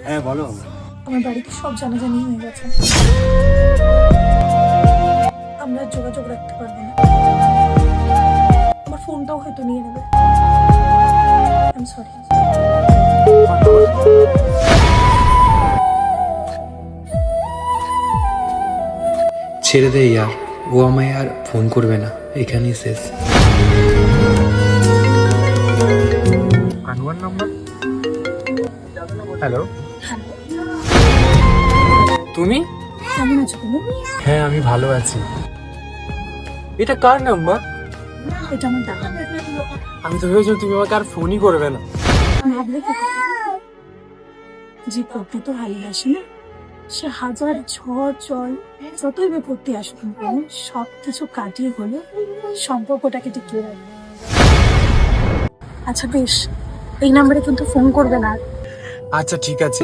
হ্যাঁ বলো। আমার বাড়িতে সব জানাজানি হয়ে গেছে, আমরা যোগাযোগ রাখতে পারবো না। আমার ফোনটাও হয়তো নিয়ে নেবে। I am sorry. ছেড়ে দে ইয়ার, ও আমায় আর ফোন করবে না, এখানেই শেষ। আনোয়ার নাম্বার। হ্যালো, তুমি? কেমন আছো তুমি? হ্যাঁ আমি ভালো আছি। এটা কার নাম্বার? এটা আমার দাদা। আমি তো ভেবেছিলাম তুমি আমাকে আর ফোনই করবে না। ভাবলে কি করে? যে প্রকৃত ভালোবাসে না, সে হাজার ঝড় জল যতই বিপত্তি আসুক না কেন সবকিছু কাটিয়ে হলে সম্পর্কটাকে টিকিয়ে রাখবে। আচ্ছা বেশ, এই নাম্বারে কিন্তু ফোন করবে না। আচ্ছা ঠিক আছে।